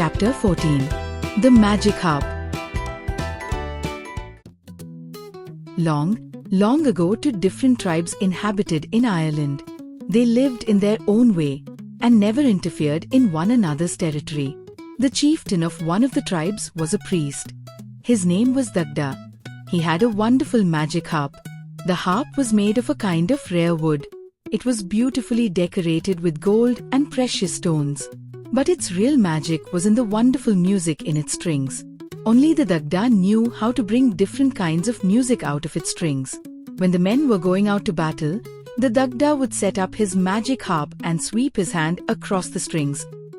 Chapter 14. The Magic Harp. Long ago, two different tribes inhabited in Ireland. They lived in their own way and never interfered in one another's territory. The chieftain of one of the tribes was a priest. His name was Dagda. He had a wonderful magic harp. The harp was made of a kind of rare wood. It was beautifully decorated with gold and precious stones. But its real magic was in the wonderful music in its strings. Only the Dagda knew how to bring different kinds of music out of its strings. When the men were going out to battle, the Dagda would set up his magic harp and sweep his hand across the strings,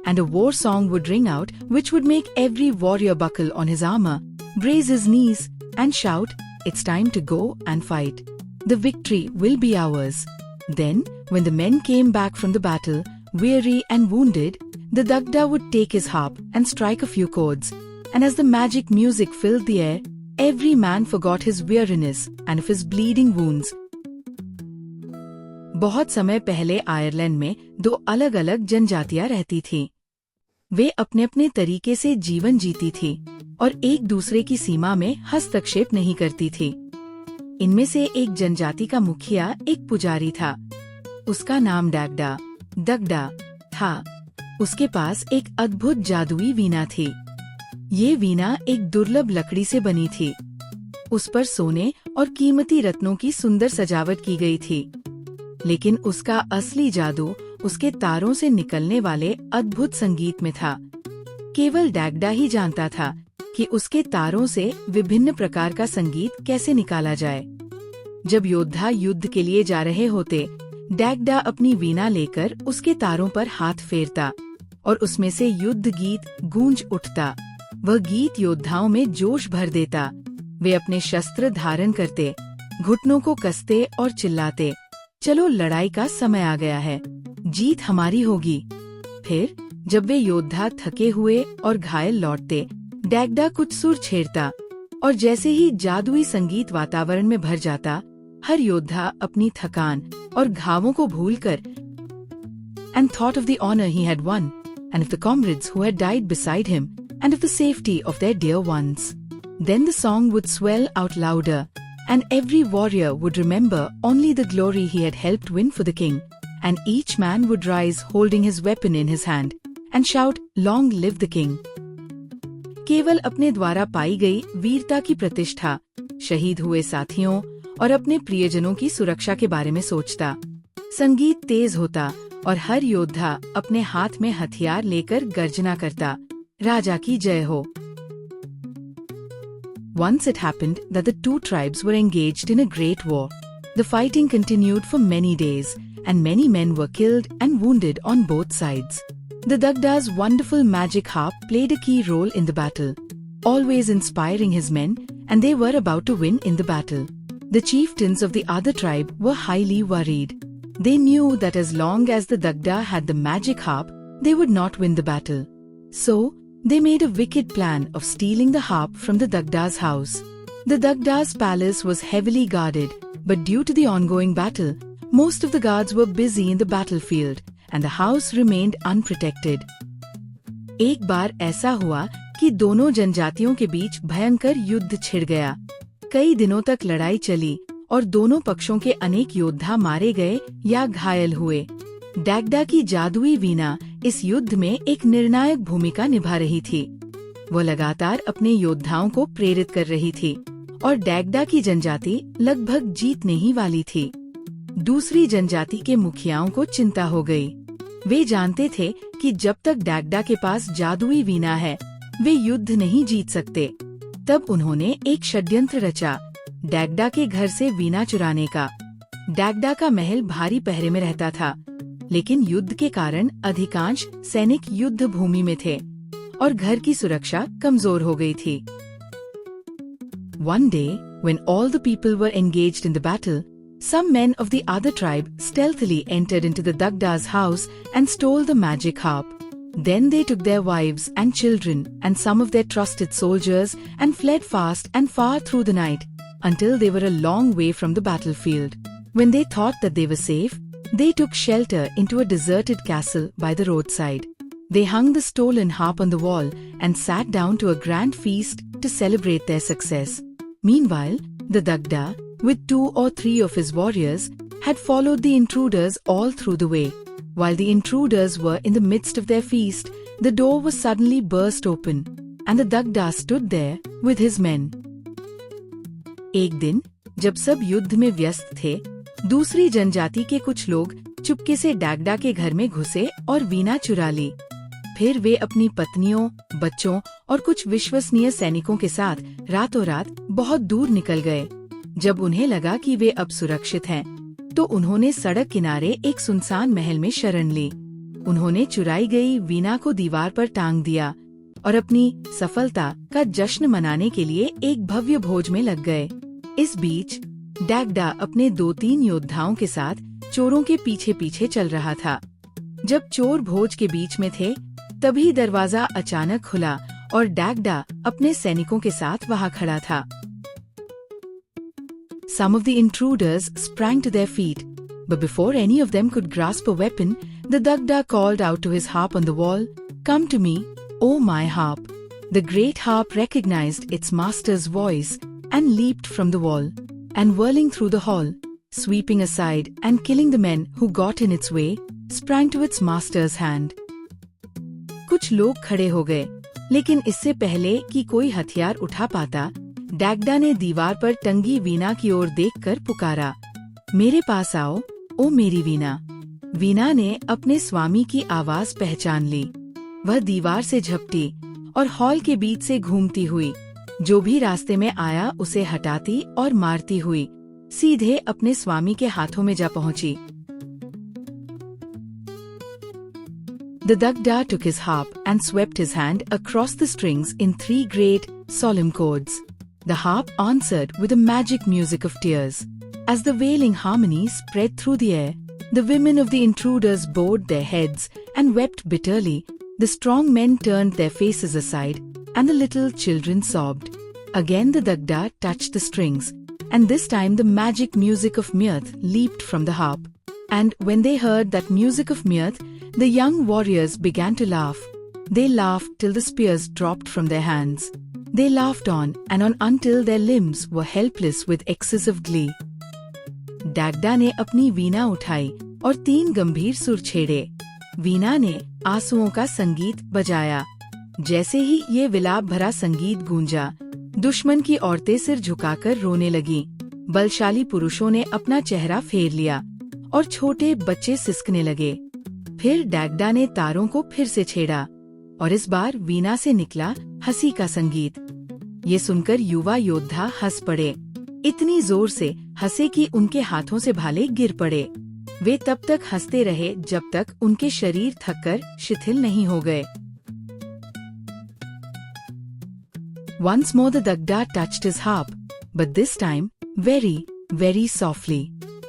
and a war song would ring out which would make every warrior buckle on his armor, brace his knees, and shout, "It's time to go and fight. The victory will be ours." Then, when the men came back from the battle, weary and wounded, the Dagda would take his harp and strike a few chords, and as the magic music filled the air, every man forgot his weariness and of his bleeding wounds. बहुत समय पहले Ireland में दो अलग-अलग जनजातियां रहती थीं। वे अपने-अपने तरीके से जीवन जीती थी और एक दूसरे की सीमा में हस्तक्षेप नहीं करती थी। इनमें से एक जनजाति का मुखिया एक पुजारी था। उसका नाम दगदा था। उसके पास एक अद्भुत जादुई वीणा थी। ये वीणा एक दुर्लभ लकड़ी से बनी थी। उस पर सोने और कीमती रत्नों की सुंदर सजावट की गई थी। लेकिन उसका असली जादू उसके तारों से निकलने वाले अद्भुत संगीत में था। केवल दगदा ही जानता था कि उसके तारों से विभिन्न प्रकार का संगीत कैसे निकाला जाए। जब योद्धा युद्ध के लिए जा रहे होते, दगदा अपनी वीणा लेकर उसके तारों पर हाथ फेरता और उसमें से युद्ध गीत गूंज उठता। वह गीत योद्धाओं में जोश भर देता। वे अपने शस्त्र धारण करते, घुटनों को कसते और चिल्लाते, "चलो, लड़ाई का समय आ गया है, जीत हमारी होगी।" फिर जब वे योद्धा थके हुए और घायल लौटते, दगदा कुछ सुर छेड़ता और जैसे ही जादुई संगीत वातावरण में भर जाता, हर योद्धा अपनी थकान और घावों को भूलकर and thought of the honor he had won, and of the comrades who had died beside him, and of the safety of their dear ones. Then the song would swell out louder, and every warrior would remember only the glory he had helped win for the king, and each man would rise holding his weapon in his hand, and shout, "Long live the king!" केवल अपने द्वारा पाई गई वीरता की प्रतिष्ठा, शहीद हुए साथियों और अपने प्रियजनों की सुरक्षा के बारे में सोचता। संगीत तेज होता और हर योद्धा अपने हाथ में हथियार लेकर गर्जना करता, "राजा की जय हो!" Once it happened that the two tribes were engaged in a great war. The fighting continued for many days, and many men were killed and wounded on both sides. The Dagda's wonderful magic harp played a key role in the battle, always inspiring his men, and they were about to win in the battle. The chieftains of the other tribe were highly worried. They knew that as long as the Dagda had the magic harp, they would not win the battle. So, they made a wicked plan of stealing the harp from the Dagda's house. The Dagda's palace was heavily guarded, but due to the ongoing battle, most of the guards were busy in the battlefield, and the house remained unprotected. एक बार ऐसा हुआ कि दोनों जनजातियों के बीच भयंकर युद्ध छिड़ गया। कई दिनों तक लड़ाई चली और दोनों पक्षों के अनेक योद्धा मारे गए या घायल हुए। दगदा की जादुई वीणा इस युद्ध में एक निर्णायक भूमिका निभा रही थी। वो लगातार अपने योद्धाओं को प्रेरित कर रही थी और दगदा की जनजाति लगभग जीतने ही वाली थी। दूसरी जनजाति के मुखियाओं को चिंता हो गई। वे जानते थे कि जब तक दगदा के पास जादुई वीणा है, वे युद्ध नहीं जीत सकते। तब उन्होंने एक षड्यंत्र रचा, दगदा के घर से वीणा चुराने का। दगदा का महल भारी पहरे में रहता था, लेकिन युद्ध के कारण अधिकांश सैनिक युद्ध भूमि में थे और घर की सुरक्षा कमजोर हो गई थी। One day, when all the people were engaged in the battle, some men of the other tribe stealthily entered into the Dagda's house and stole the magic harp. Then they took their wives and children and some of their trusted soldiers and fled fast and far through the night, until they were a long way from the battlefield. When they thought that they were safe, they took shelter into a deserted castle by the roadside. They hung the stolen harp on the wall and sat down to a grand feast to celebrate their success. Meanwhile, the Dagda, with 2 or 3 of his warriors, had followed the intruders all through the way. While the intruders were in the midst of their feast, the door was suddenly burst open, and the Dagda stood there with his men. एक दिन, जब सब युद्ध में व्यस्त थे, दूसरी जनजाति के कुछ लोग चुपके से डैगडा के घर में घुसे और वीणा चुरा ली। फिर वे अपनी पत्नियों, बच्चों और कुछ विश्वसनीय सैनिकों के साथ रातों रात बहुत दूर निकल गए। जब उन्हें लगा कि वे अब सुरक्षित हैं, तो उन्होंने सड़क किनारे एक सुनसान महल में शरण ली। उन्होंने चुराई गई वीणा को दीवार पर टांग दिया और अपनी सफलता का जश्न मनाने के लिए एक भव्य भोज में लग गए। इस बीच डैगडा अपने 2-3 योद्धाओं के साथ चोरों के पीछे पीछे चल रहा था। जब चोर भोज के बीच में थे, तभी दरवाजा अचानक खुला और डैगडा अपने सैनिकों के साथ वहां खड़ा था। Some of the intruders sprang to their feet, but before any of them could grasp a weapon, the Dagda called out to his harp on the wall, "Come to me, O my harp." The great harp recognized its master's voice and leaped from the wall, and whirling through the hall, sweeping aside and killing the men who got in its way, sprang to its master's hand. कुछ लोग खड़े हो गए, लेकिन इससे पहले कि कोई हथियार उठा पाता, डैगडा ने दीवार पर टंगी वीणा की ओर देखकर पुकारा, "मेरे पास आओ, ओ मेरी वीणा।" वीणा ने अपने स्वामी की आवाज पहचान ली। वह दीवार से झपटी और हॉल के बीच से घूमती हुई, जो भी रास्ते में आया उसे हटाती और मारती हुई, सीधे अपने स्वामी के हाथों में जा पहुंची। The Dagda took his harp and swept his hand across the strings in 3 great, solemn chords. The harp answered with the magic music of tears. As the wailing harmony spread through the air, the women of the intruders bowed their heads and wept bitterly. The strong men turned their faces aside, and the little children sobbed. Again the Dagda touched the strings, and this time the magic music of mirth leaped from the harp. And when they heard that music of mirth, the young warriors began to laugh. They laughed till the spears dropped from their hands. They laughed on and on until their limbs were helpless with excess of glee. डैगडा ने अपनी वीणा उठाई और 3 गंभीर सुर छेड़े। वीणा ने आंसुओं का संगीत बजाया। जैसे ही ये विलाप भरा संगीत गूंजा, दुश्मन की औरतें सिर झुकाकर रोने लगीं। बलशाली पुरुषों ने अपना चेहरा फेर लिया और छोटे बच्चे सिसकने लगे। फिर डैगडा ने तारों को फिर से छेड़ा और इस बार वीणा से निकला हंसी का संगीत। ये सुनकर युवा योद्धा हंस पड़े। इतनी जोर से हंसे कि उनके हाथों से भाले गिर पड़े। वे तब तक हंसते रहे जब तक उनके शरीर थककर शिथिल नहीं हो गए। Once more the Dagda touched his harp, but this time very, very softly.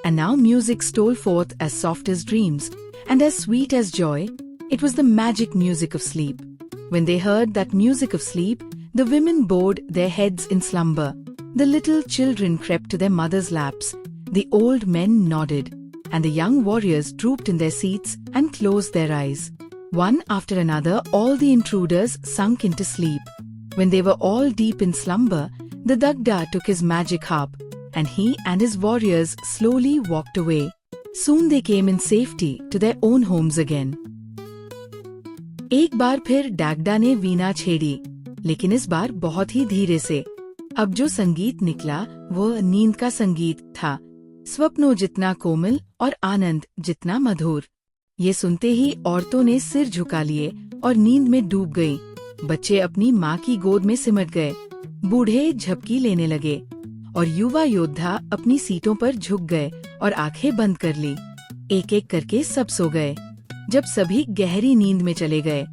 And now music stole forth as soft as dreams, and as sweet as joy. It was the magic music of sleep. When they heard that music of sleep, the women bowed their heads in slumber. The little children crept to their mothers' laps. The old men nodded, and the young warriors drooped in their seats and closed their eyes. One after another, all the intruders sunk into sleep. When they were all deep in slumber, the Dagda took his magic harp, and he and his warriors slowly walked away. Soon they came in safety to their own homes again. एक बार फिर डैगडा ने वीणा छेड़ी, लेकिन इस बार बहुत ही धीरे से। अब जो संगीत निकला वो नींद का संगीत था, स्वप्नों जितना कोमल और आनंद जितना मधुर। ये सुनते ही औरतों ने सिर झुका लिए और नींद में डूब गईं। बच्चे अपनी माँ की गोद में सिमट गए, बूढ़े झपकी लेने लगे और युवा योद्धा अपनी सीटों पर झुक गए और आंखें बंद कर ली। एक एक करके सब सो गए। जब सभी गहरी नींद में चले गए,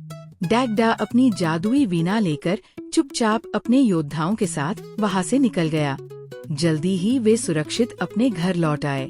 डैगडा अपनी जादुई वीणा लेकर चुपचाप अपने योद्धाओं के साथ वहां से निकल गया। जल्दी ही वे सुरक्षित अपने घर लौट आए।